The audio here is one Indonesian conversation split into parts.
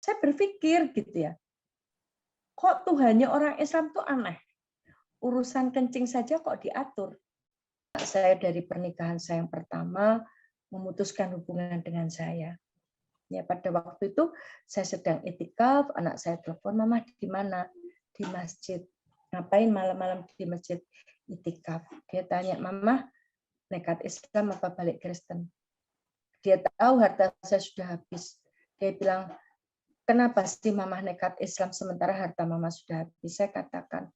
Saya berpikir gitu ya, kok Tuhannya orang Islam tuh aneh. Urusan kencing saja kok diatur. Saya dari pernikahan saya yang pertama memutuskan hubungan dengan saya. Ya, pada waktu itu saya sedang itikaf, anak saya telepon, "Mama di mana?" "Di masjid." "Ngapain malam-malam di masjid?" "Itikaf." Dia tanya, "Mama, nekat Islam apa balik Kristen?" Dia tahu harta saya sudah habis. Dia bilang, "Kenapa sih Mama nekat Islam sementara harta Mama sudah habis?" Saya katakan,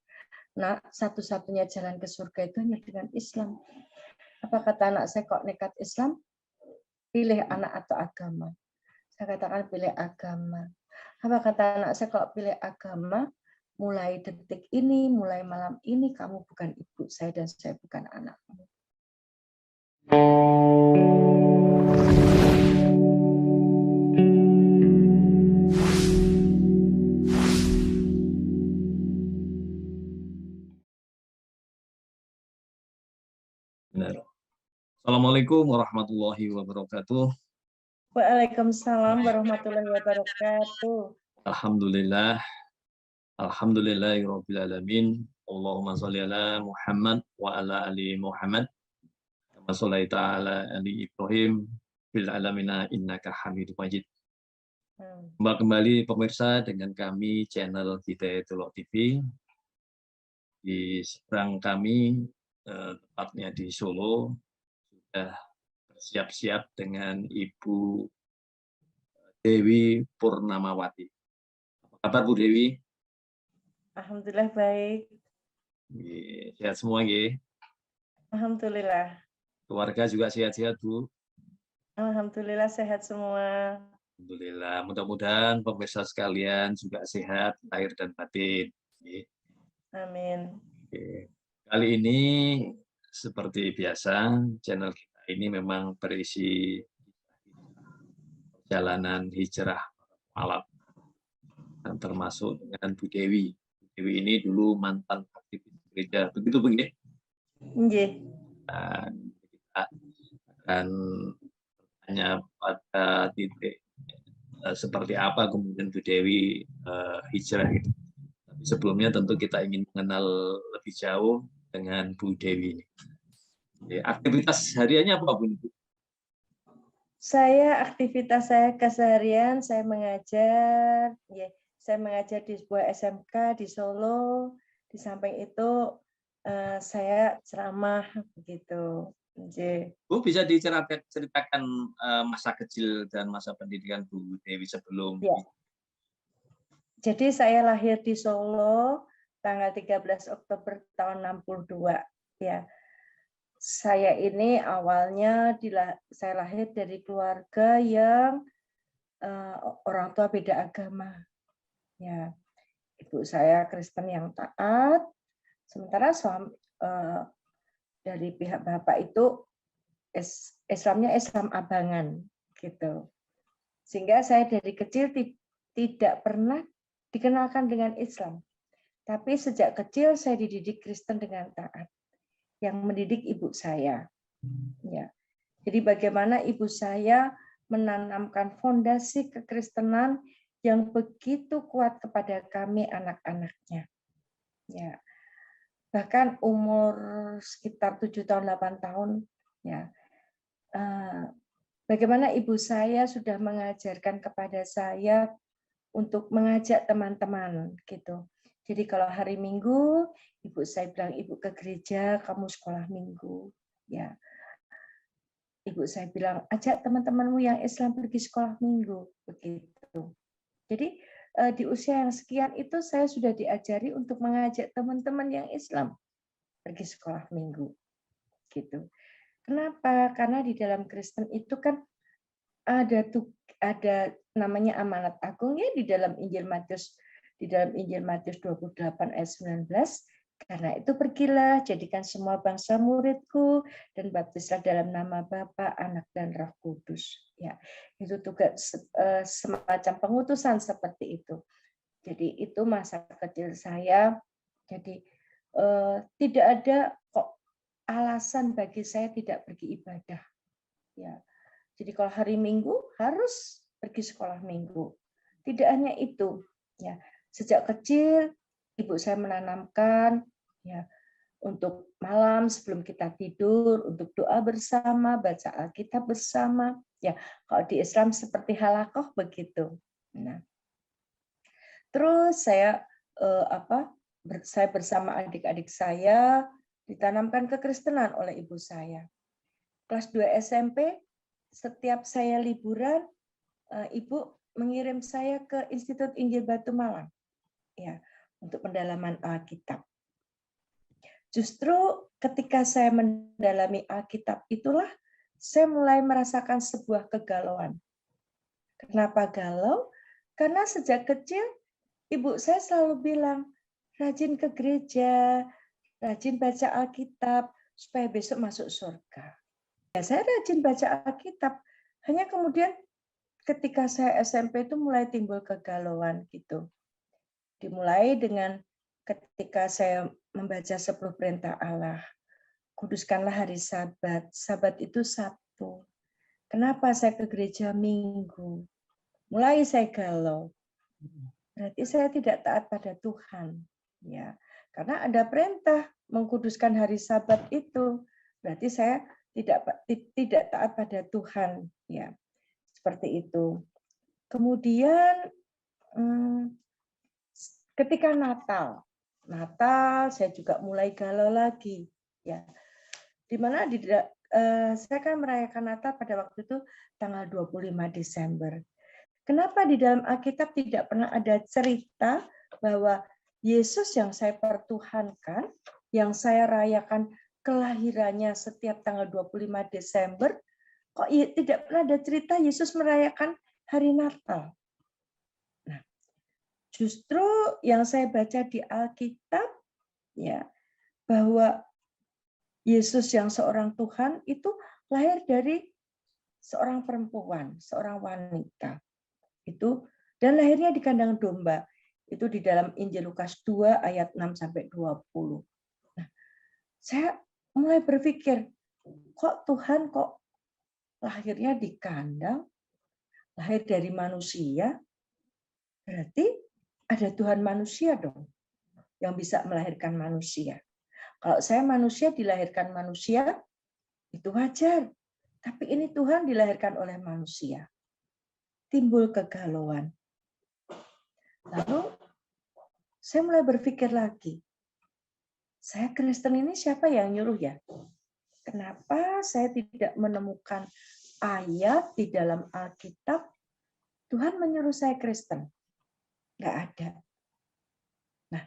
"Nak, satu-satunya jalan ke surga itu hanya dengan Islam." Apa kata anak saya, "Kok nekat Islam?" "Pilih anak atau agama." Saya katakan, "Pilih agama." Apa kata anak saya, "Kok pilih agama? Mulai detik ini, mulai malam ini, kamu bukan ibu saya dan saya bukan anakmu." Benar. Assalamualaikum warahmatullahi wabarakatuh. Waalaikumsalam warahmatullahi wabarakatuh. Alhamdulillah. Alhamdulillahirabbil alamin. Allahumma shalli ala Muhammad wa ala ali Muhammad. Kama shallaita ala ali Ibrahim fil alamina innaka Hamidum Majid. Kembali pemirsa dengan kami channel Hidayatullah TV. Di seberang kami tepatnya di Solo sudah bersiap-siap dengan Ibu Dewi Purnamawati. Apa kabar Bu Dewi? Alhamdulillah baik. Sehat semua nggih. Alhamdulillah. Keluarga juga sehat-sehat Bu. Alhamdulillah sehat semua. Alhamdulillah. Mudah-mudahan pemirsa sekalian juga sehat lahir dan batin. Amin. Kali ini seperti biasa channel kita ini memang berisi perjalanan hijrah alat dan termasuk dengan Bu Dewi. Bu Dewi ini dulu mantan aktivis gereja, begitu Bu nggih? Nggih. Dan kita akan bertanya pada titik seperti apa kemudian Bu Dewi hijrah gitu. Tapi sebelumnya tentu kita ingin mengenal lebih jauh dengan Bu Dewi ini. Aktivitas hariannya apa Bu? Aktivitas saya keseharian, saya mengajar, saya mengajar di sebuah SMK di Solo. Di samping itu saya ceramah begitu. Bu bisa diceritakan masa kecil dan masa pendidikan Bu Dewi sebelum ya. Jadi saya lahir di Solo tanggal 13 Oktober tahun 62 ya. Saya ini awalnya saya lahir dari keluarga yang orang tua beda agama. Ya, ibu saya Kristen yang taat, sementara suami dari pihak bapak itu Islamnya Islam abangan, gitu. Sehingga saya dari kecil tidak pernah dikenalkan dengan Islam. Tapi sejak kecil saya dididik Kristen dengan taat. Yang mendidik ibu saya. Ya. Jadi bagaimana ibu saya menanamkan fondasi kekristenan yang begitu kuat kepada kami anak-anaknya. Ya. Bahkan umur sekitar 7 tahun 8 tahun ya. Bagaimana ibu saya sudah mengajarkan kepada saya untuk mengajak teman-teman gitu. Jadi kalau hari Minggu, ibu saya bilang, "Ibu ke gereja, kamu sekolah Minggu." Ya. Ibu saya bilang, "Ajak teman-temanmu yang Islam pergi sekolah Minggu." Begitu. Jadi di usia yang sekian itu saya sudah diajari untuk mengajak teman-teman yang Islam pergi sekolah Minggu. Gitu. Kenapa? Karena di dalam Kristen itu kan ada namanya amanat agung ya di dalam Injil Matius 28 ayat 19. Karena itu pergilah, jadikan semua bangsa muridku dan baptislah dalam nama Bapa, Anak dan Roh Kudus. Ya, itu tugas semacam pengutusan seperti itu. Jadi itu masa kecil saya. Jadi tidak ada kok alasan bagi saya tidak pergi ibadah. Ya. Jadi kalau hari Minggu harus pergi sekolah Minggu. Tidak hanya itu, ya. Sejak kecil ibu saya menanamkan ya untuk malam sebelum kita tidur untuk doa bersama, baca Alkitab bersama. Ya, kalau di Islam seperti halakoh begitu. Nah, terus saya saya bersama adik-adik saya ditanamkan kekristenan oleh ibu saya. Kelas 2 SMP, setiap saya liburan, ibu mengirim saya ke Institut Injil Batu Malang, ya, untuk pendalaman Alkitab. Justru ketika saya mendalami Alkitab itulah saya mulai merasakan sebuah kegalauan. Kenapa galau? Karena sejak kecil ibu saya selalu bilang, rajin ke gereja, rajin baca Alkitab, supaya besok masuk surga. Ya, saya rajin baca Alkitab. Hanya kemudian ketika saya SMP itu mulai timbul kegalauan gitu. Dimulai dengan ketika saya membaca 10 perintah Allah. Kuduskanlah hari Sabat. Sabat itu Sabtu. Kenapa saya ke gereja Minggu? Mulai saya galau. Berarti saya tidak taat pada Tuhan. Ya, karena ada perintah mengkuduskan hari Sabat itu. Berarti saya tidak taat pada Tuhan. Ya, seperti itu. Kemudian ketika Natal saya juga mulai galau lagi. Ya, dimana saya kan merayakan Natal pada waktu itu tanggal 25 Desember. Kenapa di dalam Alkitab tidak pernah ada cerita bahwa Yesus yang saya pertuhankan, yang saya rayakan kelahirannya setiap tanggal 25 Desember, kok tidak pernah ada cerita Yesus merayakan hari Natal? Nah, justru yang saya baca di Alkitab, ya, bahwa Yesus yang seorang Tuhan itu lahir dari seorang perempuan, seorang wanita. Itu dan lahirnya di kandang domba. Itu di dalam Injil Lukas 2 ayat 6 sampai 20. Nah, saya mulai berpikir, kok Tuhan kok lahirnya di kandang, lahir dari manusia? Berarti ada Tuhan manusia dong yang bisa melahirkan manusia. Kalau saya manusia dilahirkan manusia, itu wajar. Tapi ini Tuhan dilahirkan oleh manusia. Timbul kegalauan. Lalu saya mulai berpikir lagi, saya Kristen ini siapa yang nyuruh ya? Kenapa saya tidak menemukan ayat di dalam Alkitab Tuhan menyuruh saya Kristen? Nggak ada. Nah,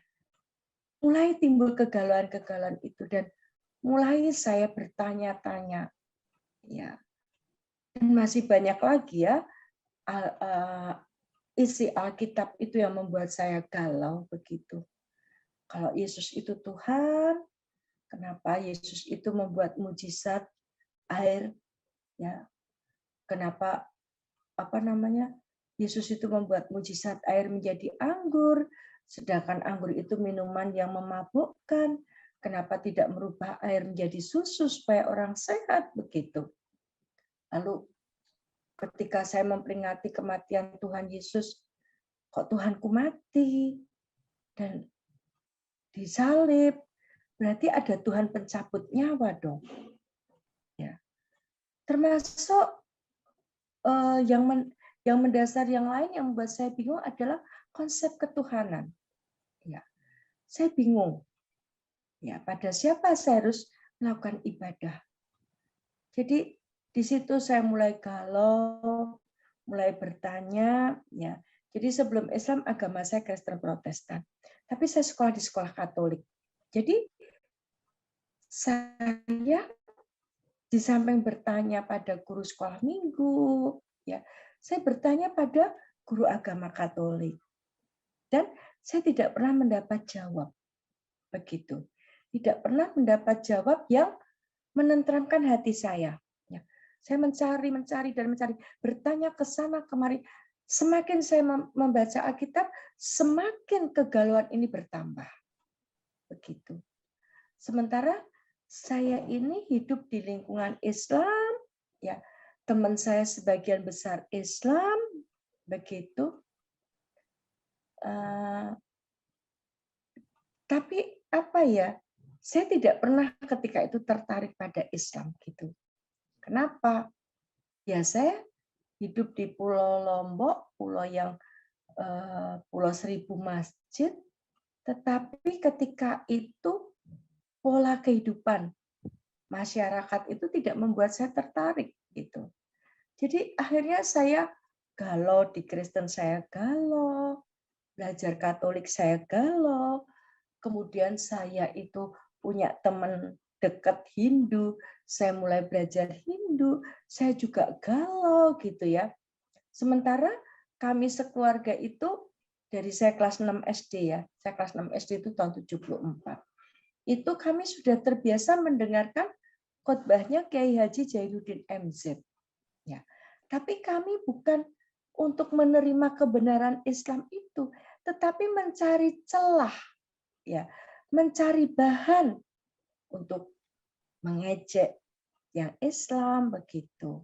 mulai timbul kegalauan-kegalauan itu dan mulai saya bertanya-tanya, ya, dan masih banyak lagi ya isi Alkitab itu yang membuat saya galau begitu. Kalau Yesus itu Tuhan, kenapa Yesus itu membuat mujizat air? Ya, kenapa Yesus itu membuat mujizat air menjadi anggur, sedangkan anggur itu minuman yang memabukkan. Kenapa tidak merubah air menjadi susu supaya orang sehat begitu? Lalu ketika saya memperingati kematian Tuhan Yesus, kok Tuhanku mati dan disalib? Berarti ada Tuhan pencabut nyawa dong. Ya. Termasuk yang mendasar yang lain yang membuat saya bingung adalah konsep ketuhanan. Ya, saya bingung. Ya, pada siapa saya harus melakukan ibadah? Jadi di situ saya mulai galau, mulai bertanya. Ya, jadi sebelum Islam agama saya Kristen Protestan, tapi saya sekolah di sekolah Katolik. Jadi saya di samping bertanya pada guru sekolah minggu, ya, saya bertanya pada guru agama Katolik. Dan saya tidak pernah mendapat jawab. Begitu. Tidak pernah mendapat jawab yang menenteramkan hati saya. Ya. Saya mencari, bertanya ke sana kemari. Semakin saya membaca Alkitab, semakin kegalauan ini bertambah. Begitu. Sementara saya ini hidup di lingkungan Islam, ya, teman saya sebagian besar Islam, begitu. Tapi apa ya? Saya tidak pernah ketika itu tertarik pada Islam gitu. Kenapa? Ya saya hidup di Pulau Lombok, pulau yang Pulau Seribu Masjid, tetapi ketika itu pola kehidupan masyarakat itu tidak membuat saya tertarik gitu. Jadi akhirnya saya galau, di Kristen saya galau, belajar Katolik saya galau, kemudian saya itu punya teman dekat Hindu, saya mulai belajar Hindu, saya juga galau gitu ya. Sementara kami sekeluarga itu dari saya kelas 6 SD ya, saya kelas 6 SD itu tahun 74. Itu kami sudah terbiasa mendengarkan khotbahnya Kiai Haji Jainuddin MZ. Ya. Tapi kami bukan untuk menerima kebenaran Islam itu, tetapi mencari celah, ya, mencari bahan untuk mengejek yang Islam begitu.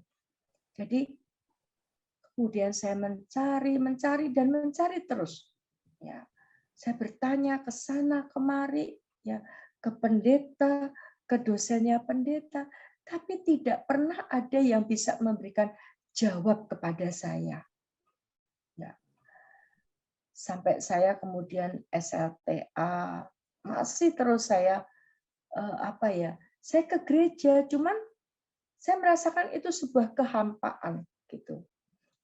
Jadi kemudian saya mencari dan mencari terus. Ya, saya bertanya ke sana kemari, ya, ke pendeta, ke dosennya pendeta, tapi tidak pernah ada yang bisa memberikan jawab kepada saya. Ya. Sampai saya kemudian SLTA, masih terus saya saya ke gereja, cuman saya merasakan itu sebuah kehampaan gitu.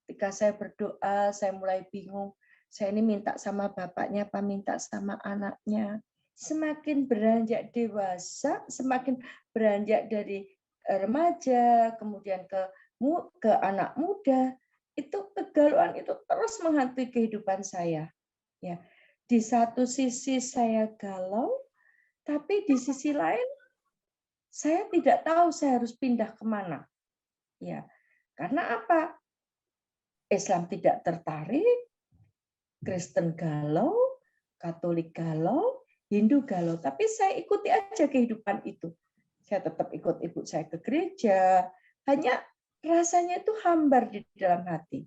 Ketika saya berdoa, saya mulai bingung. Saya ini minta sama bapaknya, apa minta sama anaknya. Semakin beranjak dewasa, semakin beranjak dari remaja, kemudian ke anak muda, itu kegalauan itu terus menghantui kehidupan saya. Ya, di satu sisi saya galau, tapi di sisi lain saya tidak tahu saya harus pindah kemana. Ya, karena apa? Islam tidak tertarik, Kristen galau, Katolik galau, Hindu galau. Tapi saya ikuti aja kehidupan itu. Saya tetap ikut ibu saya ke gereja. Hanya rasanya itu hambar di dalam hati.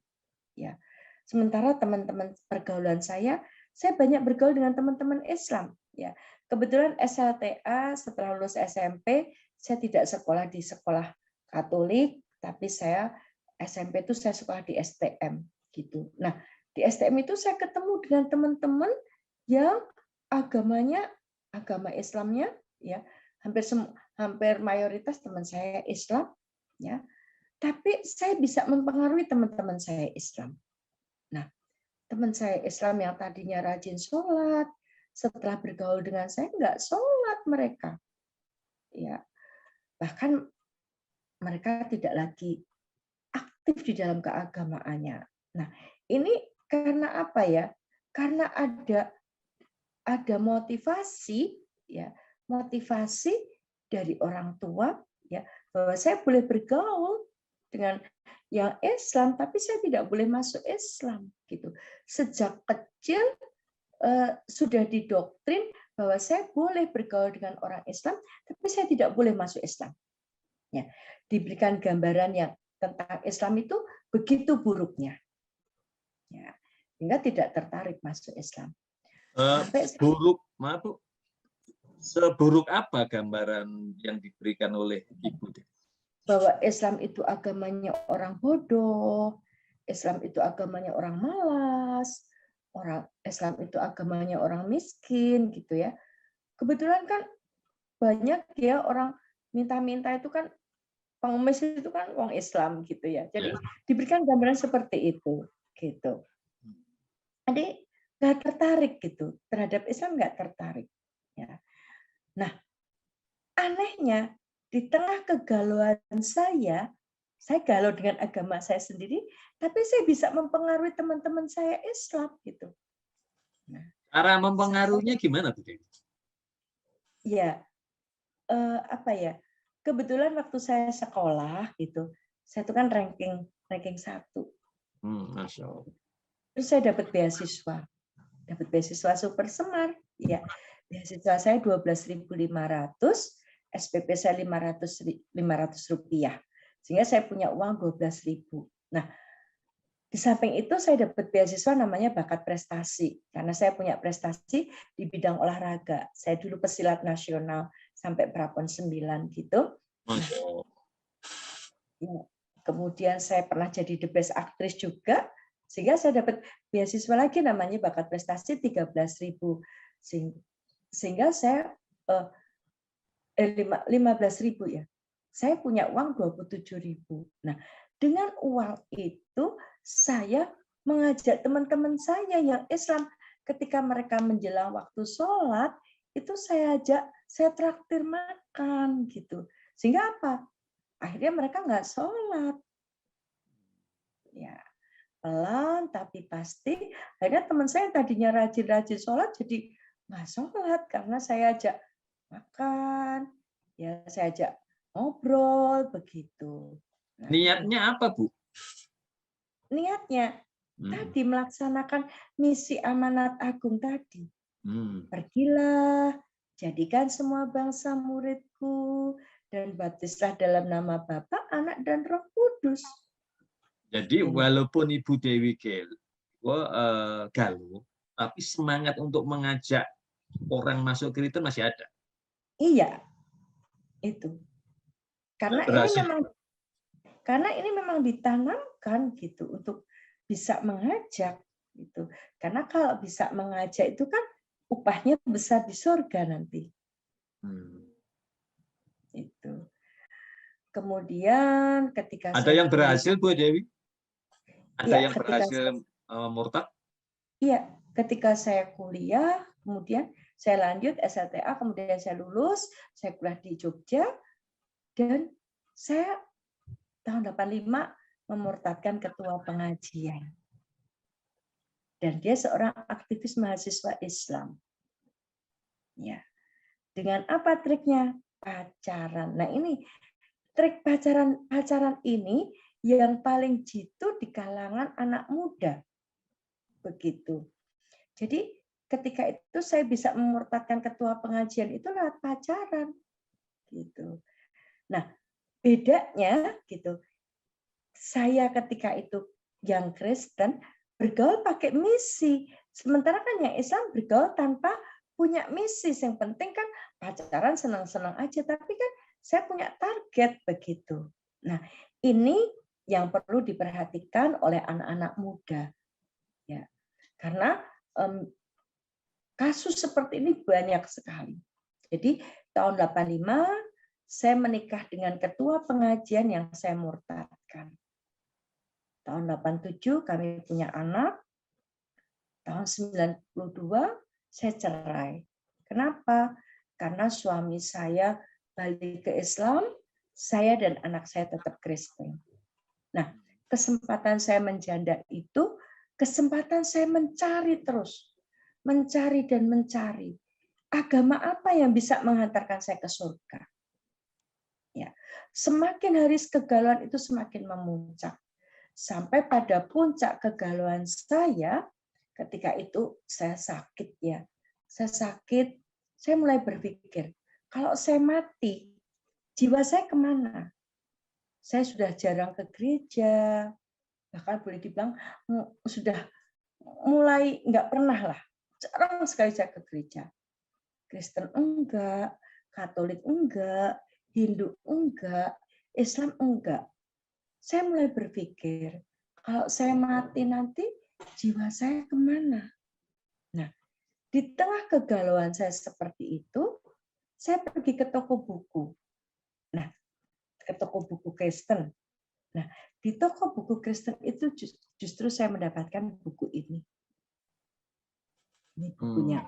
Ya. Sementara teman-teman pergaulan saya banyak bergaul dengan teman-teman Islam. Ya. Kebetulan SLTA setelah lulus SMP, saya tidak sekolah di sekolah Katolik, tapi saya SMP itu saya sekolah di STM gitu. Nah, di STM itu saya ketemu dengan teman-teman yang agama Islamnya ya hampir mayoritas teman saya Islam ya. Tapi saya bisa mempengaruhi teman-teman saya Islam. Nah, teman saya Islam yang tadinya rajin sholat, setelah bergaul dengan saya nggak sholat mereka. Ya, bahkan mereka tidak lagi aktif di dalam keagamaannya. Nah, ini karena apa ya? Karena ada motivasi ya, motivasi dari orang tua ya, bahwa saya boleh bergaul dengan yang Islam, tapi saya tidak boleh masuk Islam gitu. Sejak kecil sudah didoktrin bahwa saya boleh bergaul dengan orang Islam, tapi saya tidak boleh masuk Islam. Ya, diberikan gambaran yang tentang Islam itu begitu buruknya, ya, hingga tidak tertarik masuk Islam. Buruk, maaf Bu, seburuk apa gambaran yang diberikan oleh Ibu? Bahwa Islam itu agamanya orang bodoh, Islam itu agamanya orang malas, Islam itu agamanya orang miskin, gitu ya. Kebetulan kan banyak ya orang minta-minta itu kan pengemis itu kan orang Islam gitu ya. Jadi diberikan gambaran seperti itu, gitu. Jadi nggak tertarik gitu terhadap Islam, nggak tertarik. Ya. Nah, anehnya di tengah kegalauan saya galau dengan agama saya sendiri, tapi saya bisa mempengaruhi teman-teman saya Islam gitu. Nah, cara mempengaruhinya gimana Bu? Ya, apa ya? Kebetulan waktu saya sekolah gitu, saya itu kan ranking 1. Masya Allah. Terus saya dapat beasiswa Super Semar, ya. Beasiswa saya 12.500, SPP saya 500 rupiah. Sehingga saya punya uang 12.000. Nah, Di samping itu saya dapat beasiswa namanya bakat prestasi karena saya punya prestasi di bidang olahraga. Saya dulu pesilat nasional sampai prapon 9 gitu. Nah, kemudian saya pernah jadi the best actress juga sehingga saya dapat beasiswa lagi namanya bakat prestasi 13.000. Sehingga saya 15.000 ya. Saya punya uang 27.000. Nah, dengan uang itu saya mengajak teman-teman saya yang Islam ketika mereka menjelang waktu sholat itu saya ajak, saya traktir makan gitu. Sehingga apa? Akhirnya mereka nggak sholat. Ya, pelan tapi pasti. Akhirnya teman saya yang tadinya rajin-rajin sholat jadi nggak sholat karena saya ajak makan, ya saya ajak ngobrol begitu. Nah, Niatnya apa, Bu? niatnya tadi melaksanakan misi amanat agung tadi. Pergilah, jadikan semua bangsa muridku, dan baptislah dalam nama Bapa, Anak, dan Roh Kudus. Jadi walaupun Ibu Dewi galuh, tapi semangat untuk mengajak orang masuk Kristen masih ada. Iya, itu. Karena ini memang ditanamkan gitu untuk bisa mengajak gitu. Karena kalau bisa mengajak itu kan upahnya besar di surga nanti. Itu. Kemudian ketika ada yang berhasil, Bu Dewi? Ada ya, yang berhasil murtad? Iya, ketika saya kuliah, kemudian saya lanjut SLTA, kemudian saya lulus, saya kuliah di Jogja, dan saya tahun 85 memurtadkan ketua pengajian. Dan dia seorang aktivis mahasiswa Islam. Ya. Dengan apa triknya? Pacaran. Nah, ini trik pacaran ini yang paling jitu di kalangan anak muda. Begitu. Jadi ketika itu saya bisa memurtadkan ketua pengajian itu lewat pacaran. Gitu. Nah, bedanya gitu. Saya ketika itu yang Kristen bergaul pakai misi. Sementara kan yang Islam bergaul tanpa punya misi. Yang penting kan pacaran senang-senang aja, tapi kan saya punya target begitu. Nah, ini yang perlu diperhatikan oleh anak-anak muda. Ya. Karena kasus seperti ini banyak sekali. Jadi tahun 85 saya menikah dengan ketua pengajian yang saya murtadkan. Tahun 87 kami punya anak. Tahun 92 saya cerai. Kenapa? Karena suami saya balik ke Islam, saya dan anak saya tetap Kristen. Nah, kesempatan saya menjanda itu kesempatan saya mencari terus. Mencari dan mencari. Agama apa yang bisa menghantarkan saya ke surga? Ya. Semakin hari kegalauan itu semakin memuncak. Sampai pada puncak kegalauan saya, ketika itu saya sakit ya. Saya sakit, saya mulai berpikir, kalau saya mati, jiwa saya kemana? Saya sudah jarang ke gereja, bahkan boleh dibilang sudah mulai nggak pernah lah. Jarang sekali saya ke gereja. Kristen enggak, Katolik enggak, Hindu enggak, Islam enggak. Saya mulai berpikir, kalau saya mati nanti, jiwa saya kemana? Nah, di tengah kegalauan saya seperti itu, saya pergi ke toko buku. Nah, ke toko buku Kristen. Nah, di toko buku Kristen itu justru saya mendapatkan buku ini. Ini bukunya.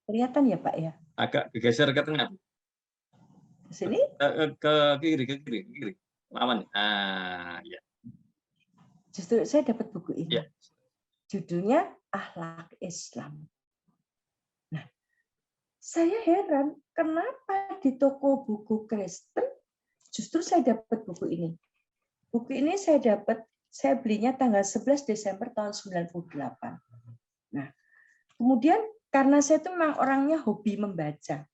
Kelihatan ya, Pak ya? Agak geser ke tengah. Ke sini? Ke kiri. Lawan. Ya. Justru saya dapat buku ini. Ya. Judulnya Akhlak Islam. Nah, saya heran kenapa di toko buku Kristen justru saya dapat buku ini. Buku ini saya belinya tanggal 11 Desember tahun 98. Nah, kemudian karena saya itu memang orangnya hobi membaca.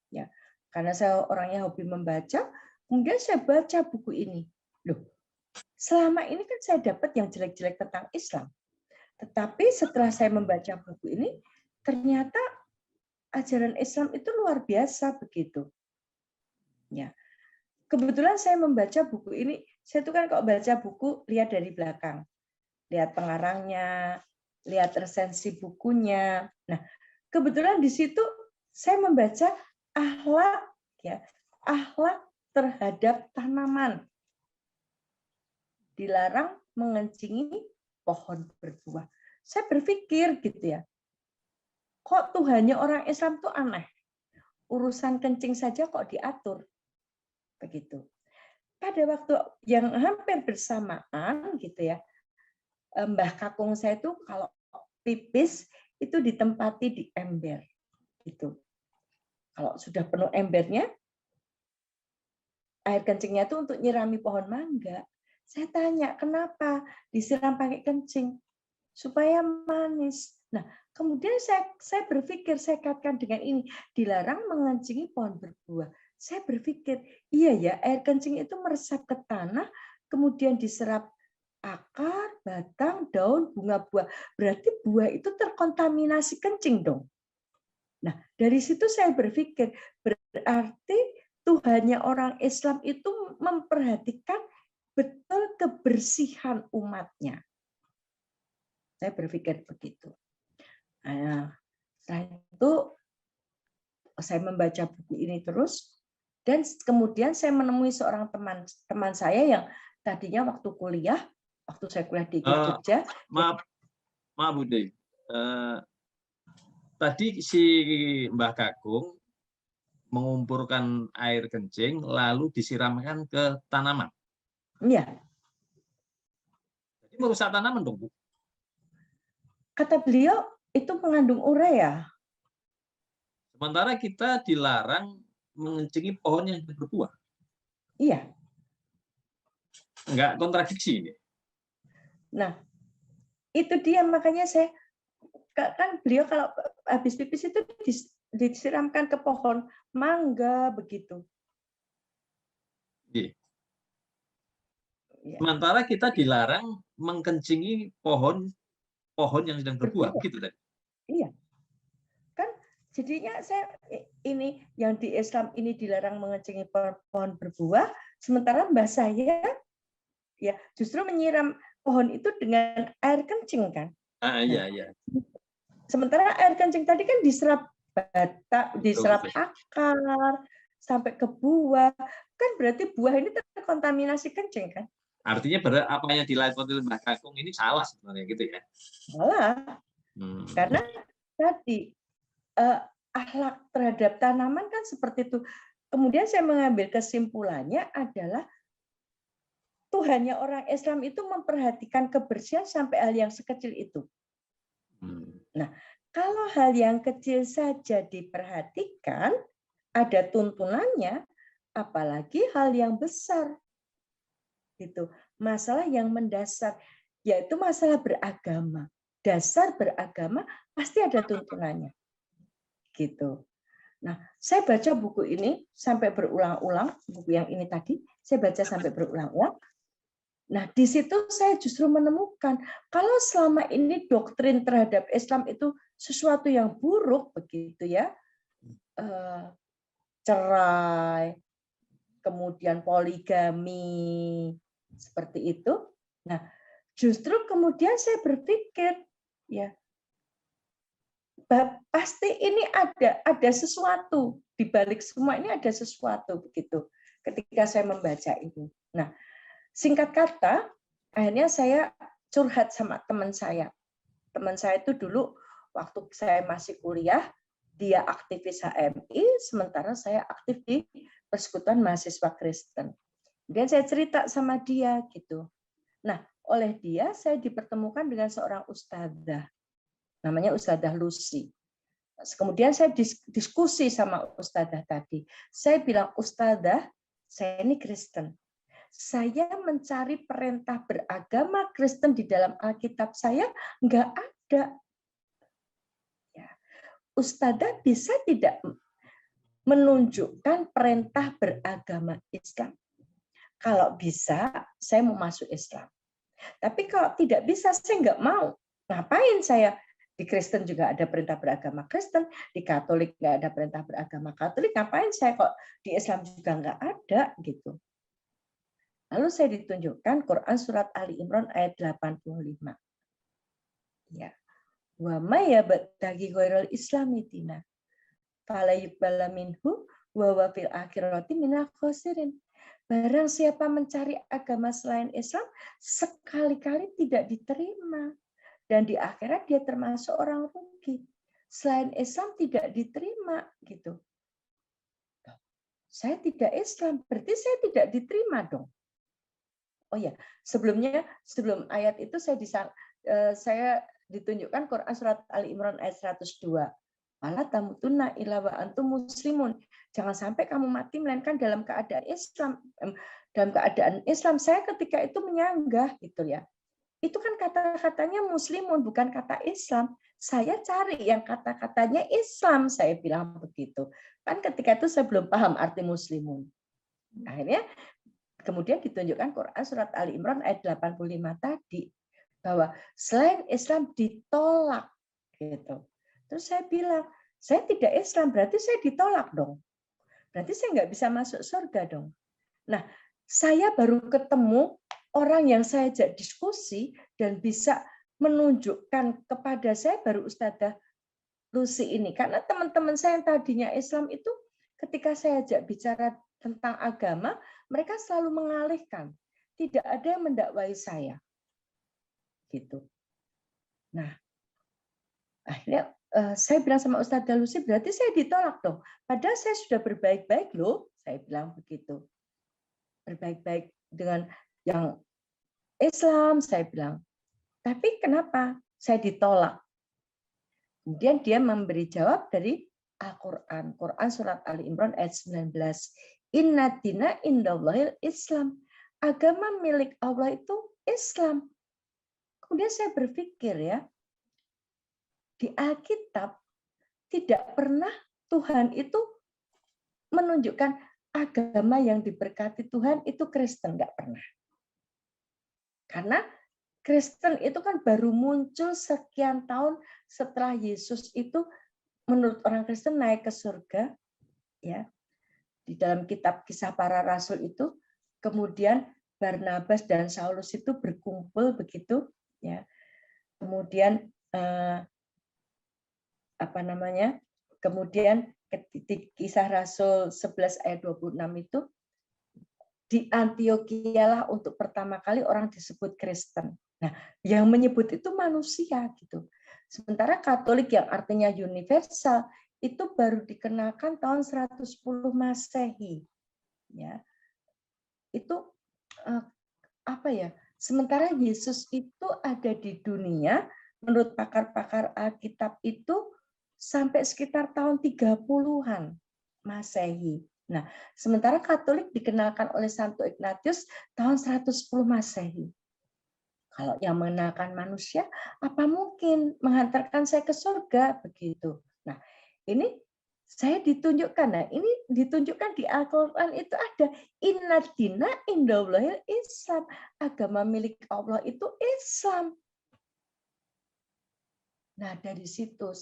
Ya, karena saya orangnya hobi membaca, kemudian saya baca buku ini. Loh, selama ini kan saya dapat yang jelek-jelek tentang Islam. Tetapi setelah saya membaca buku ini, ternyata ajaran Islam itu luar biasa begitu. Ya. Kebetulan saya membaca buku ini, saya tuh kan kalau baca buku lihat dari belakang. Lihat pengarangnya, lihat resensi bukunya. Nah, kebetulan di situ saya membaca akhlak ya, akhlak terhadap tanaman. Dilarang mengencingi pohon berbuah. Saya berpikir gitu ya. Kok Tuhannya orang Islam tuh aneh. Urusan kencing saja kok diatur. Begitu. Pada waktu yang hampir bersamaan gitu ya, Mbah Kakung saya itu kalau pipis itu ditempati di ember gitu. Kalau sudah penuh embernya, air kencingnya itu untuk nyirami pohon mangga. Saya tanya, kenapa disiram pakai kencing? Supaya manis. Nah, kemudian saya berpikir, saya kaitkan dengan ini, dilarang mengencingi pohon berbuah. Saya berpikir, iya ya, air kencing itu meresap ke tanah, kemudian diserap akar, batang, daun, bunga buah. Berarti buah itu terkontaminasi kencing dong. Nah, dari situ saya berpikir, berarti Tuhannya orang Islam itu memperhatikan betul kebersihan umatnya. Saya berpikir begitu. Nah, setelah itu saya membaca buku ini terus, dan kemudian saya menemui seorang teman saya yang tadinya waktu kuliah, waktu saya kuliah di Jogja. Maaf Bude. Tadi si Mbah Kakung mengumpulkan air kencing lalu disiramkan ke tanaman. Iya. Jadi merusak tanaman dong, Bu. Kata beliau itu mengandung urea. Sementara kita dilarang mengencingi pohon yang berbuah. Iya. Enggak kontradiksi ini. Nah, itu dia makanya saya kan beliau kalau habis pipis itu disiramkan ke pohon mangga begitu. Iya. Sementara kita dilarang mengkencingi pohon yang sedang berbuah, begitu tadi. Iya. Kan jadinya saya ini yang di Islam ini dilarang mengencingi pohon berbuah, sementara mbah saya ya justru menyiram pohon itu dengan air kencing kan. Iya, iya. Sementara air kencing tadi kan diserap batang, diserap akar sampai ke buah. Kan berarti buah ini terkontaminasi kencing kan? Artinya apa yang dilakukan oleh Mbah Kakung ini salah sebenarnya gitu ya? Salah. Karena tadi akhlak terhadap tanaman kan seperti itu. Kemudian saya mengambil kesimpulannya adalah Tuhannya orang Islam itu memperhatikan kebersihan sampai hal yang sekecil itu. Nah, kalau hal yang kecil saja diperhatikan, ada tuntunannya, apalagi hal yang besar. Gitu. Masalah yang mendasar, yaitu masalah beragama. Dasar beragama pasti ada tuntunannya. Gitu. Nah, saya baca buku ini sampai berulang-ulang, buku yang ini tadi, saya baca sampai berulang-ulang. Nah, di situ saya justru menemukan kalau selama ini doktrin terhadap Islam itu sesuatu yang buruk begitu ya, cerai, kemudian poligami, seperti itu. Nah, justru kemudian saya berpikir ya pasti ini ada sesuatu di balik semua ini, ada sesuatu begitu ketika saya membaca ini. Nah, singkat kata, akhirnya saya curhat sama teman saya. Teman saya itu dulu waktu saya masih kuliah, dia aktivis HMI, sementara saya aktif di Persekutuan Mahasiswa Kristen. Kemudian saya cerita sama dia gitu. Nah, oleh dia saya dipertemukan dengan seorang ustadzah, namanya Ustadzah Lucy. Kemudian saya diskusi sama ustadzah tadi. Saya bilang, ustadzah, saya ini Kristen. Saya mencari perintah beragama Kristen di dalam Alkitab saya, nggak ada. Ya. Ustadzah bisa tidak menunjukkan perintah beragama Islam? kalau bisa saya mau masuk Islam. Tapi kalau tidak bisa, saya nggak mau. Ngapain saya? Di Kristen juga ada perintah beragama Kristen, di Katolik nggak ada perintah beragama Katolik. Ngapain saya kok di Islam juga nggak ada gitu. Lalu saya ditunjukkan Quran surat Ali Imran ayat 85. Ya. Wa may yabtaghi ghairal islami dina fala yuqbala minhu wa huwa fil akhirati minal khasirin. Barang siapa mencari agama selain Islam, sekali-kali tidak diterima. Dan di akhirat dia termasuk orang rugi. Selain Islam tidak diterima. Gitu. Saya tidak Islam, berarti saya tidak diterima dong. Oh ya, sebelum ayat itu saya ditunjukkan Quran surat Ali Imran ayat 102. Wala tamutunna illa wa antum muslimun. Jangan sampai kamu mati melainkan dalam keadaan Islam. Dalam keadaan Islam, saya ketika itu menyanggah gitu ya. Itu kan kata-katanya muslimun, bukan kata Islam. Saya cari yang kata-katanya Islam, saya bilang begitu. Kan ketika itu saya belum paham arti muslimun. Akhirnya kemudian ditunjukkan Quran surat Ali Imran ayat 85 tadi bahwa selain Islam ditolak gitu. Terus saya bilang, saya tidak Islam, berarti saya ditolak dong. Berarti saya nggak bisa masuk surga dong. Nah, saya baru ketemu orang yang saya ajak diskusi dan bisa menunjukkan kepada saya baru Ustadzah Lucy ini. Karena teman-teman saya yang tadinya Islam itu ketika saya ajak bicara tentang agama, mereka selalu mengalihkan. Tidak ada yang mendakwai saya. Gitu. Nah, akhirnya saya bilang sama Ustadzah Lucy, berarti saya ditolak dong. Padahal saya sudah berbaik-baik loh, saya bilang begitu. Berbaik-baik dengan yang Islam, saya bilang. Tapi kenapa saya ditolak? Kemudian dia memberi jawab dari Al-Quran. Quran surat Ali Imran ayat 19. Inna dina indallahil Islam. Agama milik Allah itu Islam. Kemudian saya berpikir ya, di Alkitab tidak pernah Tuhan itu menunjukkan agama yang diberkati Tuhan itu Kristen, nggak pernah. Karena Kristen itu kan baru muncul sekian tahun setelah Yesus itu menurut orang Kristen naik ke surga, ya. Di dalam kitab Kisah Para Rasul itu, kemudian Barnabas dan Saulus itu berkumpul begitu, ya. Kemudian Kemudian di Kisah Rasul 11 ayat 26 itu di Antiokhia lah untuk pertama kali orang disebut Kristen. Nah, yang menyebut itu manusia gitu. Sementara Katolik yang artinya universal itu baru dikenalkan tahun 110 Masehi. Ya. Itu apa ya? Sementara Yesus itu ada di dunia menurut pakar-pakar Alkitab itu sampai sekitar tahun 30-an Masehi. Nah, sementara Katolik dikenalkan oleh Santo Ignatius tahun 110 Masehi. Kalau yang mengenalkan manusia, apa mungkin menghantarkan saya ke surga begitu. Nah, ini saya ditunjukkan. Nah, ini ditunjukkan di Al-Qur'an itu ada inna dina indallahil Islam. Agama milik Allah itu Islam. Nah, dari situ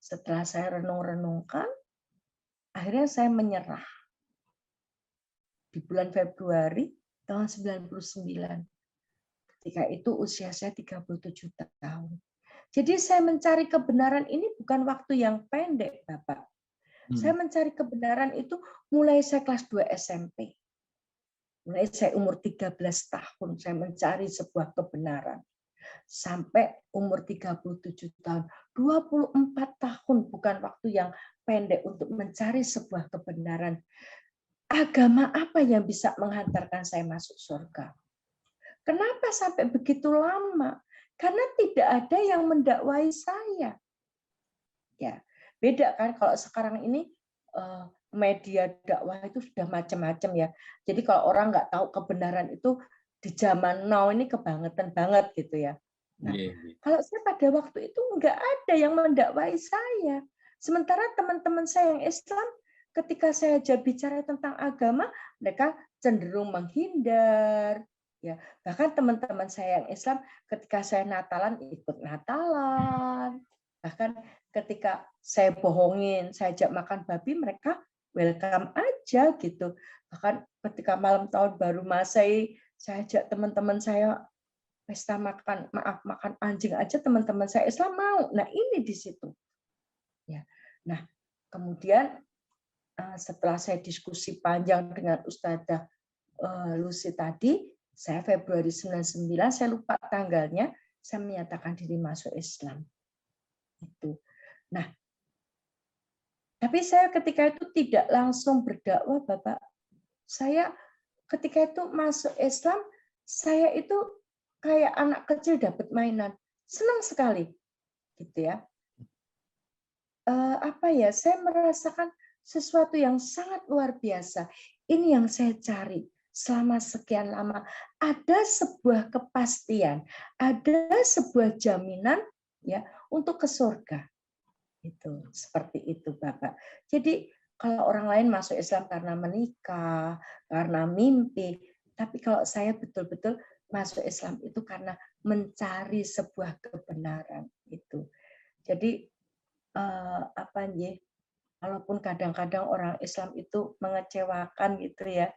setelah saya renung-renungkan, akhirnya saya menyerah. Di bulan Februari tahun 99. Ketika itu usia saya 37 tahun. Jadi saya mencari kebenaran ini bukan waktu yang pendek, Bapak. Saya mencari kebenaran itu mulai saya kelas 2 SMP. Mulai saya umur 13 tahun, saya mencari sebuah kebenaran. Sampai umur 37 tahun. 24 tahun bukan waktu yang pendek untuk mencari sebuah kebenaran. Agama apa yang bisa menghantarkan saya masuk surga? Kenapa sampai begitu lama? Karena tidak ada yang mendakwai saya. Ya, beda kan kalau sekarang ini media dakwah itu sudah macam-macam ya. Jadi kalau orang nggak tahu kebenaran itu di zaman now ini kebangetan banget gitu ya. Nah, kalau saya pada waktu itu nggak ada yang mendakwai saya. Sementara teman-teman saya yang Islam, ketika saya bicara tentang agama, mereka cenderung menghindar, ya. Bahkan teman-teman saya yang Islam ketika saya Natalan ikut Natalan. Bahkan ketika saya bohongin, saya ajak makan babi, mereka welcome aja gitu. Bahkan ketika malam tahun baru Masehi, saya ajak teman-teman saya pesta makan, makan anjing aja teman-teman saya Islam mau. Nah, ini di situ. Ya. Nah, kemudian setelah saya diskusi panjang dengan Ustadzah Lucy tadi, saya Februari 99, saya lupa tanggalnya, saya menyatakan diri masuk Islam. Itu. Nah, tapi saya ketika itu tidak langsung berdakwah, Bapak. Saya ketika itu masuk Islam, saya itu kayak anak kecil dapat mainan, senang sekali, gitu ya. Apa ya? Saya merasakan sesuatu yang sangat luar biasa. Ini yang saya cari selama sekian lama. Ada sebuah kepastian, ada sebuah jaminan ya untuk ke surga. Itu seperti itu, Bapak. Jadi kalau orang lain masuk Islam karena menikah, karena mimpi, tapi kalau saya betul-betul masuk Islam itu karena mencari sebuah kebenaran itu. Jadi apa nih? Walaupun kadang-kadang orang Islam itu mengecewakan gitu ya.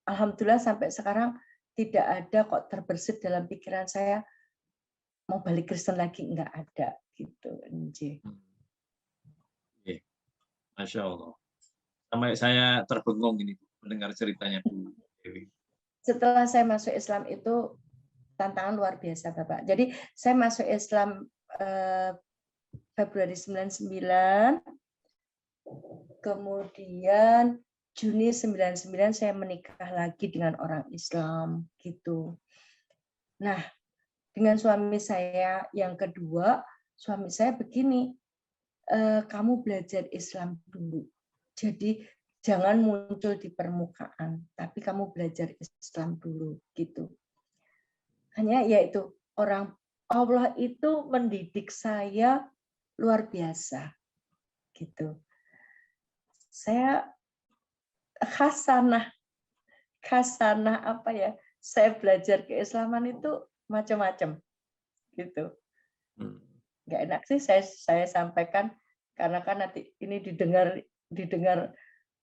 Alhamdulillah sampai sekarang tidak ada kok terbersit dalam pikiran saya mau balik Kristen lagi, nggak ada gitu. Masya Allah. Sampai saya terbengong ini mendengar ceritanya Bu Dewi. Setelah saya masuk Islam itu tantangan luar biasa, Bapak. Jadi saya masuk Islam Februari 99, kemudian Juni 99 saya menikah lagi dengan orang Islam gitu. Nah, dengan suami saya yang kedua, suami saya begini, kamu belajar Islam dulu. Jadi jangan muncul di permukaan, tapi kamu belajar Islam dulu gitu. Hanya yaitu orang Allah itu mendidik saya luar biasa gitu. Saya khasanah apa ya? Saya belajar keislaman itu macam-macam gitu. Nggak enak sih saya sampaikan karena kan nanti ini didengar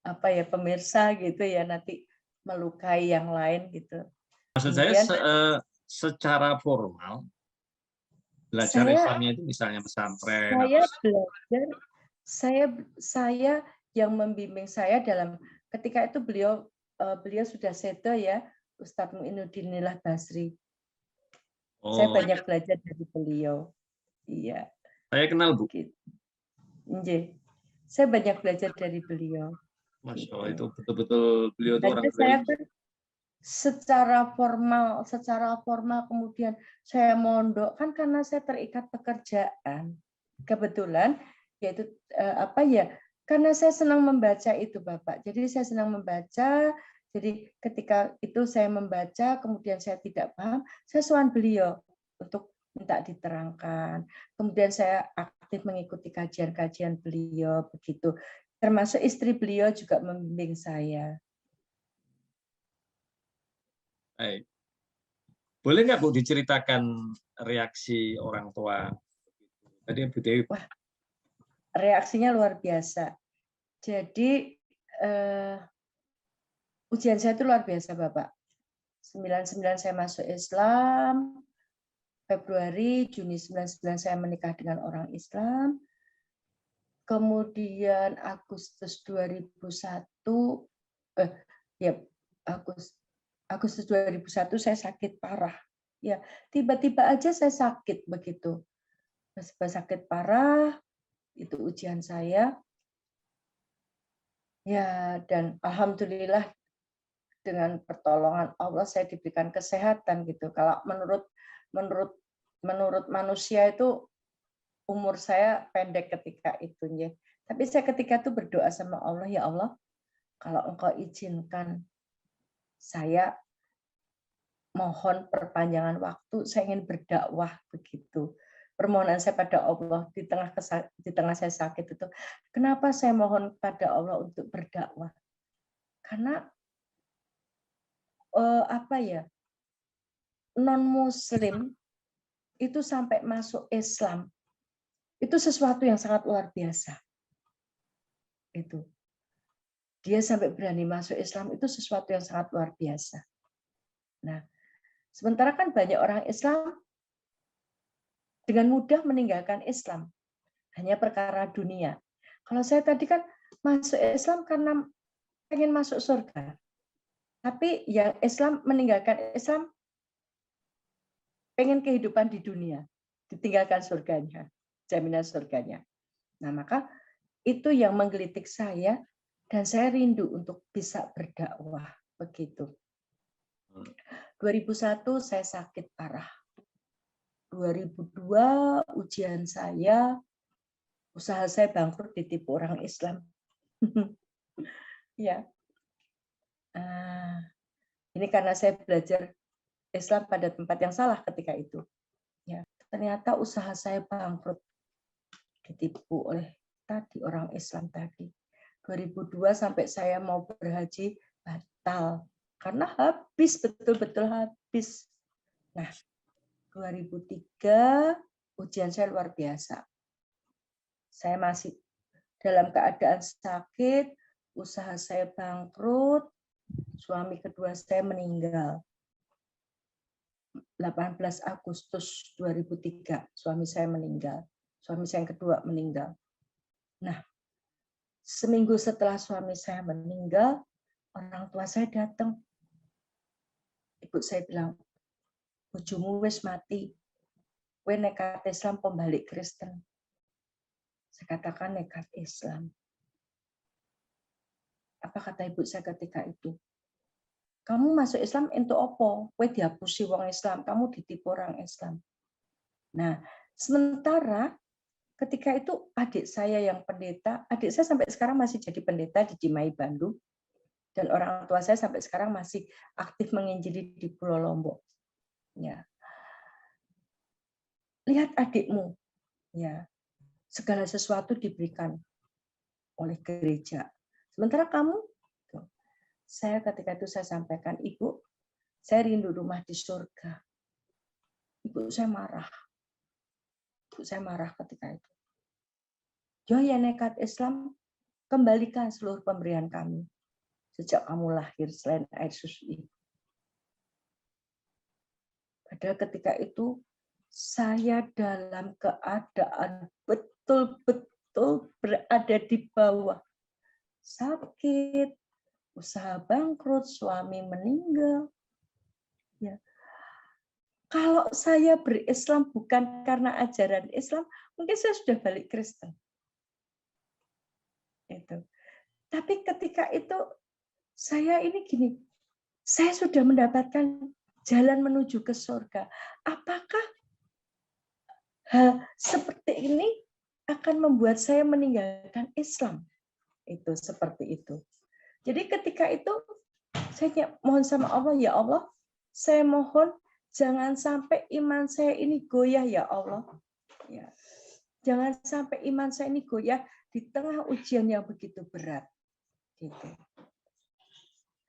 apa ya pemirsa gitu ya, nanti melukai yang lain gitu. Maksud Kemudian, saya secara formal belajar Islamnya itu misalnya pesantren. Saya belajar, saya yang membimbing saya dalam ketika itu beliau sudah sedo ya, Ustadz Muinuddin Basri. Saya banyak belajar dari beliau. Iya. Saya kenal Bu. Saya banyak belajar dari beliau. Masya Allah, itu betul-betul beliau itu orang saya kan secara formal kemudian saya mondok kan karena saya terikat pekerjaan. Kebetulan yaitu apa ya? Karena saya senang membaca itu, Bapak. Jadi saya senang membaca. Jadi ketika itu saya membaca, kemudian saya tidak paham, saya sowan beliau untuk minta diterangkan. Kemudian saya aktif mengikuti kajian-kajian beliau begitu. Termasuk istri beliau juga membimbing saya. Baik. Boleh nggak Bu diceritakan reaksi orang tua? Tadi Bu Dewi. Wah, reaksinya luar biasa. Jadi ujian saya itu luar biasa, Bapak. 99 saya masuk Islam, Februari, Juni 99 saya menikah dengan orang Islam. Kemudian Agustus 2001 ya Agustus 2001 saya sakit parah. Ya, tiba-tiba aja saya sakit begitu. Sakit parah, itu ujian saya. Ya, dan alhamdulillah dengan pertolongan Allah saya diberikan kesehatan gitu. Kalau menurut manusia itu umur saya pendek ketika itu ya. Tapi saya ketika itu berdoa sama Allah, ya Allah, kalau Engkau izinkan saya mohon perpanjangan waktu, saya ingin berdakwah begitu. Permohonan saya pada Allah di tengah saya sakit itu. Kenapa saya mohon pada Allah untuk berdakwah? Karena apa ya, non-Muslim itu sampai masuk Islam, itu sesuatu yang sangat luar biasa. Itu. Dia sampai berani masuk Islam itu sesuatu yang sangat luar biasa. Nah, sementara kan banyak orang Islam dengan mudah meninggalkan Islam hanya perkara dunia. Kalau saya tadi kan masuk Islam karena pengen masuk surga. Tapi yang Islam meninggalkan Islam pengen kehidupan di dunia, ditinggalkan surganya, jaminan surganya. Nah, maka itu yang menggelitik saya dan saya rindu untuk bisa berdakwah begitu. 2001 saya sakit parah. 2002 ujian saya, usaha saya bangkrut ditipu orang Islam. Ya. Ini karena saya belajar Islam pada tempat yang salah ketika itu. Ya, ternyata usaha saya bangkrut ditipu oleh tadi orang Islam tadi. 2002 sampai saya mau berhaji batal karena habis, betul-betul habis. Nah, 2003 ujian saya luar biasa. Saya masih dalam keadaan sakit, usaha saya bangkrut, suami kedua saya meninggal. 18 Agustus 2003 suami saya meninggal. Suami saya yang kedua meninggal. Nah, seminggu setelah suami saya meninggal, orang tua saya datang. Ibu saya bilang, bojomu wis mati. Kowe nekat Islam pembalik Kristen. Saya katakan nekat Islam. Apa kata ibu saya ketika itu? Kamu masuk Islam untuk opo? Kowe dihapusi wong Islam, kamu ditipu orang Islam. Nah, sementara ketika itu adik saya yang pendeta, adik saya sampai sekarang masih jadi pendeta di Cimahi, Bandung. Dan orang tua saya sampai sekarang masih aktif menginjili di Pulau Lombok. Ya. Lihat adikmu, ya, segala sesuatu diberikan oleh gereja. Sementara kamu, saya ketika itu saya sampaikan, Ibu, saya rindu rumah di surga. Ibu saya marah. Ibu saya marah ketika itu. Yo ya nekat Islam, kembalikan seluruh pemberian kami. Sejak kamu lahir selain air susu ibu. Padahal ketika itu saya dalam keadaan betul-betul berada di bawah. Sakit, usaha bangkrut, suami meninggal. Ya. Kalau saya berislam bukan karena ajaran Islam, mungkin saya sudah balik Kristen. Itu. Tapi ketika itu saya ini gini, saya sudah mendapatkan jalan menuju ke surga. Apakah hal seperti ini akan membuat saya meninggalkan Islam? Itu seperti itu. Jadi ketika itu saya mohon sama Allah, ya Allah, saya mohon jangan sampai iman saya ini goyah ya Allah. Ya. Jangan sampai iman saya ini goyah di tengah ujian yang begitu berat. Gitu.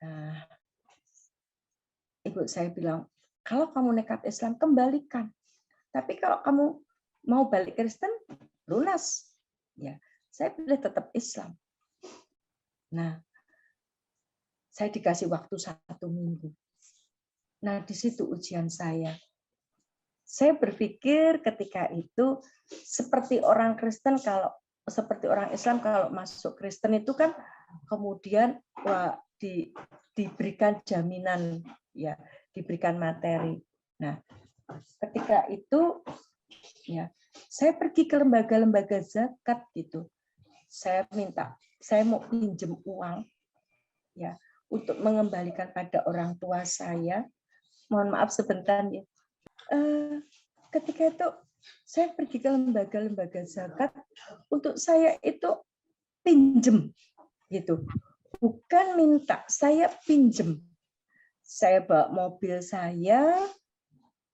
Nah, ibu saya bilang, kalau kamu nekat Islam, kembalikan. Tapi kalau kamu mau balik Kristen, lunas. Ya, saya pilih tetap Islam. Nah, saya dikasih waktu 1 minggu. Nah, di situ ujian saya. Saya berpikir ketika itu seperti orang Kristen seperti orang Islam kalau masuk Kristen itu kan kemudian diberikan jaminan, ya, diberikan materi. Nah, ketika itu ya, saya pergi ke lembaga-lembaga zakat gitu. Saya mau pinjam uang ya untuk mengembalikan pada orang tua saya. Mohon maaf sebentar ya. Ketika itu saya pergi ke lembaga-lembaga zakat untuk saya itu pinjem gitu. Bukan minta, saya pinjem. Saya bawa mobil saya,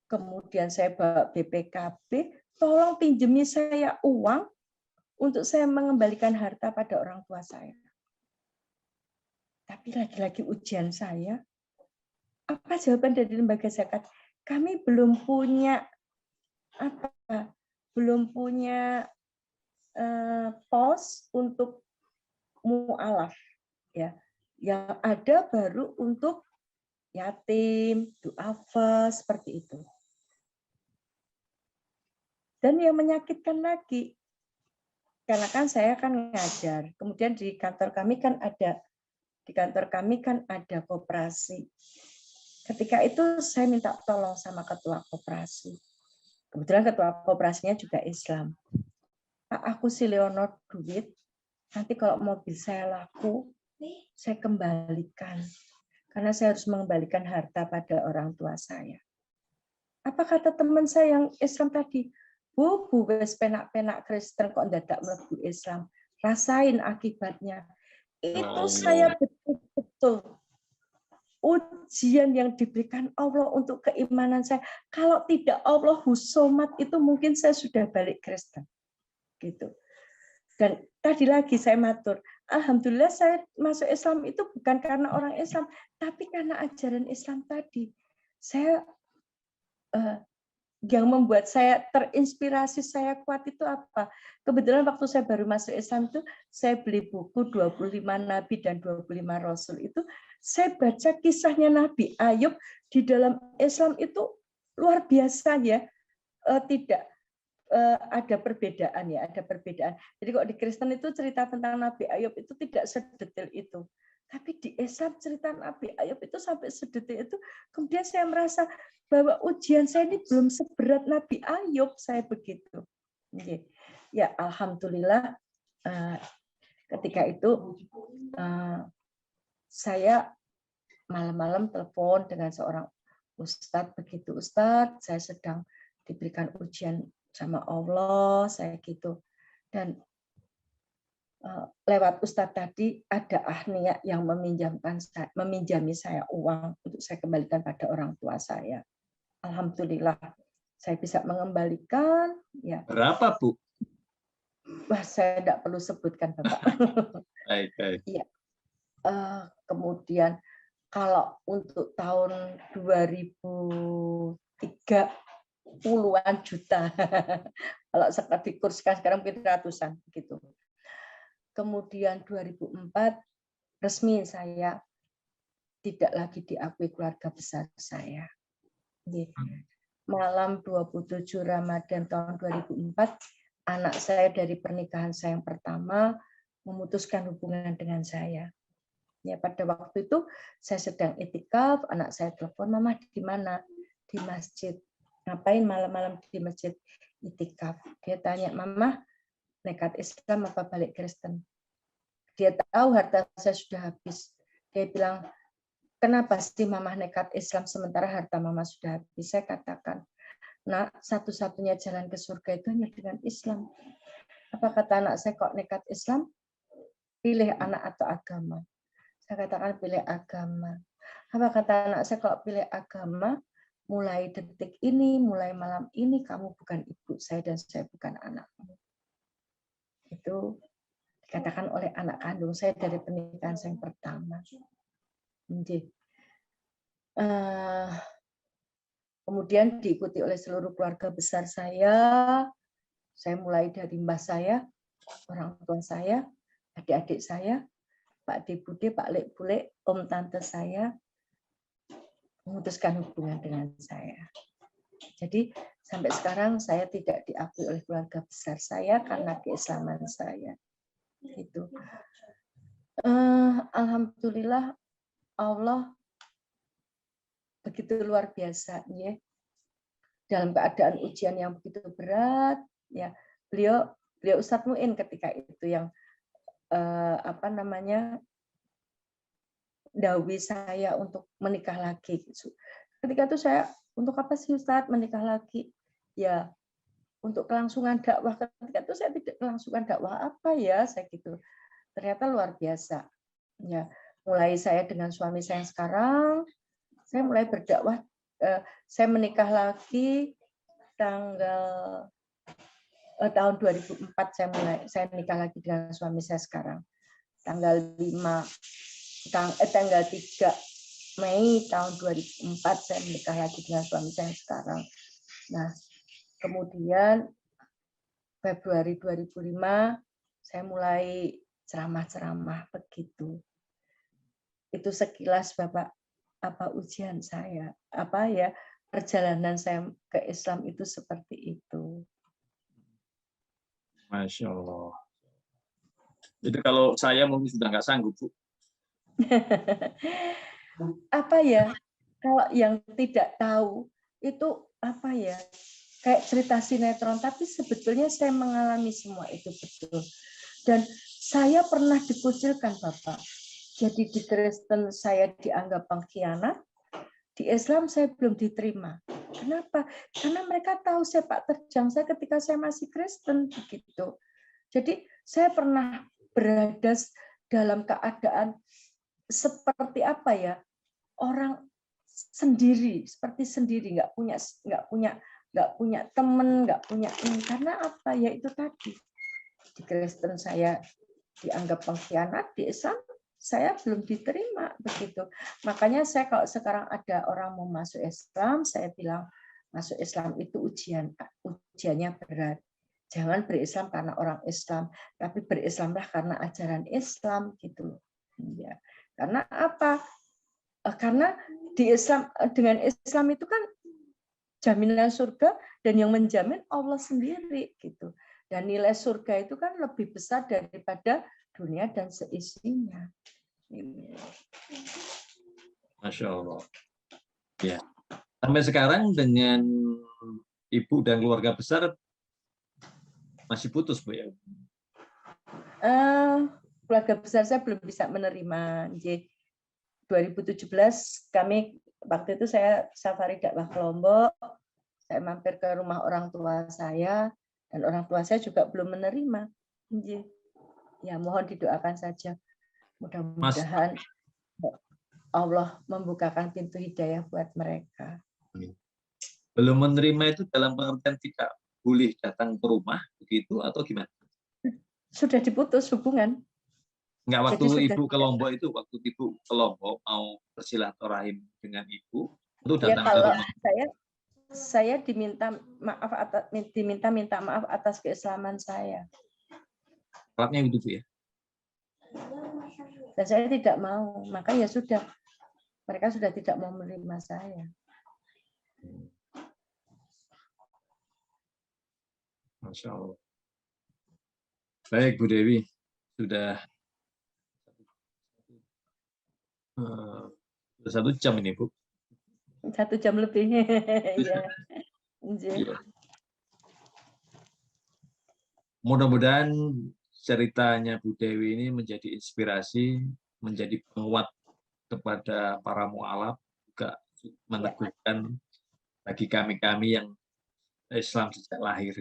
kemudian saya bawa BPKB, tolong pinjemi saya uang untuk saya mengembalikan harta pada orang tua saya. Tapi lagi-lagi ujian saya, Apa jawaban dari lembaga zakat? Kami belum punya pos untuk mu'alaf, ya. Yang ada baru untuk yatim, duafa, seperti itu. Dan yang menyakitkan lagi, karena kan saya kan ngajar, kemudian di kantor kami kan ada koperasi. Ketika itu saya minta tolong sama ketua koperasi. Kebetulan ketua koperasinya juga Islam. Pak, aku si Leonor duit, nanti kalau mobil saya laku, saya kembalikan. Karena saya harus mengembalikan harta pada orang tua saya. Apa kata teman saya yang Islam tadi? Bu, wes penak-penak Kristen kok ndadak mlebu Islam. Rasain akibatnya. Itu saya betul-betul ujian yang diberikan Allah untuk keimanan saya. Kalau tidak Allah husomat, itu mungkin saya sudah balik Kristen. Gitu. Dan tadi lagi saya matur, alhamdulillah saya masuk Islam itu bukan karena orang Islam, tapi karena ajaran Islam tadi. Saya yang membuat saya terinspirasi, saya kuat itu apa? Kebetulan waktu saya baru masuk Islam itu, saya beli buku 25 Nabi dan 25 Rasul itu, saya baca kisahnya Nabi Ayub di dalam Islam itu luar biasa ya, tidak ada perbedaan ya, ada perbedaan. Jadi kok di Kristen itu cerita tentang Nabi Ayub itu tidak sedetail itu. Tapi di Islam cerita Nabi Ayub itu sampai sedetil itu. Kemudian saya merasa bahwa ujian saya ini belum seberat Nabi Ayub, saya begitu. Ya alhamdulillah ketika itu saya malam-malam telepon dengan seorang ustadz, begitu Ustadz, saya sedang diberikan ujian sama Allah, saya gitu. Dan lewat Ustadz tadi ada ahniya yang meminjami saya uang untuk saya kembalikan pada orang tua saya. Alhamdulillah saya bisa mengembalikan. Ya. Berapa, Bu? Wah, saya tidak perlu sebutkan, Bapak. Baik. Ya. Kemudian kalau untuk tahun 2030-an juta, kalau dikurskan sekarang mungkin ratusan gitu. Kemudian 2004 resmi saya tidak lagi diakui keluarga besar saya. Malam 27 Ramadan tahun 2004, anak saya dari pernikahan saya yang pertama memutuskan hubungan dengan saya. Ya, pada waktu itu saya sedang itikaf, anak saya telepon, Mama di mana? Di masjid. Ngapain malam-malam di masjid? Itikaf. Dia tanya, Mama nekat Islam apa balik Kristen? Dia tahu harta saya sudah habis. Dia bilang, kenapa sih Mama nekat Islam sementara harta Mama sudah habis? Saya katakan, nah satu-satunya jalan ke surga itu hanya dengan Islam. Apa kata anak saya, kok nekat Islam? Pilih anak atau agama. Saya katakan pilih agama. Apa kata anak saya, kalau pilih agama, mulai detik ini, mulai malam ini, kamu bukan ibu saya dan saya bukan anakmu. Itu dikatakan oleh anak kandung saya dari pernikahan saya yang pertama. Kemudian diikuti oleh seluruh keluarga besar saya mulai dari mbah saya, orang tua saya, adik-adik saya, Pak De Bude, Pak Lek Bule, om tante saya memutuskan hubungan dengan saya. Jadi sampai sekarang saya tidak diakui oleh keluarga besar saya karena keislaman saya. Gitu. Alhamdulillah Allah begitu luar biasa, ya. Dalam keadaan ujian yang begitu berat, ya beliau Ustadz Muin ketika itu yang dawi saya untuk menikah lagi. Ketika itu saya, untuk apa sih Ustadz menikah lagi? Ya untuk kelangsungan dakwah. Ketika itu saya tidak kelangsungan dakwah apa ya, saya gitu. Ternyata luar biasa. Ya, mulai saya dengan suami saya yang sekarang, saya mulai berdakwah. Saya menikah lagi tahun 2004 saya nikah lagi dengan suami saya sekarang. Tanggal 3 Mei tahun 2004 saya menikah lagi dengan suami saya sekarang. Nah, kemudian Februari 2005 saya mulai ceramah-ceramah begitu. Itu sekilas Bapak apa ujian saya, apa ya perjalanan saya ke Islam itu seperti itu. Masya Allah. Jadi kalau saya mungkin sudah nggak sanggup, Bu. Apa ya, kalau yang tidak tahu itu apa ya, kayak cerita sinetron, tapi sebetulnya saya mengalami semua itu betul. Dan saya pernah dikucilkan Bapak. Jadi di Kristen saya dianggap pengkhianat, di Islam saya belum diterima. Kenapa? Karena mereka tahu sepak terjang saya ketika saya masih Kristen begitu. Jadi saya pernah berada dalam keadaan seperti apa ya, orang sendiri, seperti sendiri, nggak punya teman, nggak punya ini. Karena apa ya, itu tadi di Kristen saya dianggap pengkhianat, di Islam saya belum diterima begitu. Makanya saya kalau sekarang ada orang mau masuk Islam, saya bilang masuk Islam itu ujiannya berat. Jangan berislam karena orang Islam, tapi berislamlah karena ajaran Islam gitu. Ya. Karena apa? Karena di Islam, dengan Islam itu kan jaminan surga, dan yang menjamin Allah sendiri gitu. Dan nilai surga itu kan lebih besar daripada dunia dan seisinya. Masya Allah. Ya. Sampai sekarang dengan ibu dan keluarga besar masih putus, Bu ya? Keluarga besar saya belum bisa menerima. 2017 kami waktu itu saya safari dakwah ke Lombok, saya mampir ke rumah orang tua saya, dan orang tua saya juga belum menerima. Ya mohon didoakan saja. Mudah-mudahan Allah membukakan pintu hidayah buat mereka. Belum menerima itu dalam pengertian tidak boleh datang ke rumah begitu atau gimana? Sudah diputus hubungan. Enggak, waktu ibu ke Lombok itu, waktu ibu ke Lombok mau bersilaturahim dengan ibu, itu datang ke rumah. Saya diminta maaf atas keislaman saya. Syaratnya gitu, Bu ya? Dan saya tidak mau, maka ya sudah, mereka sudah tidak mau menerima saya. Masya Allah. Baik Bu Dewi, sudah 1 jam ini Bu. 1 jam lebih. Ya. Mudah-mudahan ceritanya Bu Dewi ini menjadi inspirasi, menjadi penguat kepada para mu'alaf, juga meneguhkan bagi kami-kami yang Islam sejak lahir.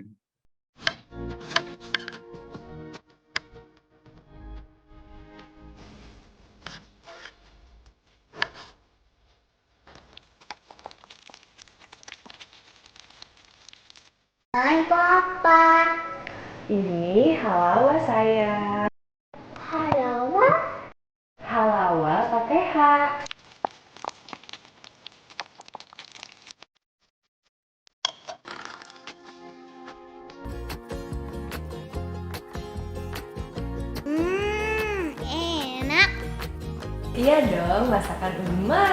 Hai Papa. Ini halawa saya. Halawa? Halawa pakai H. Enak. Iya dong, masakan Uma.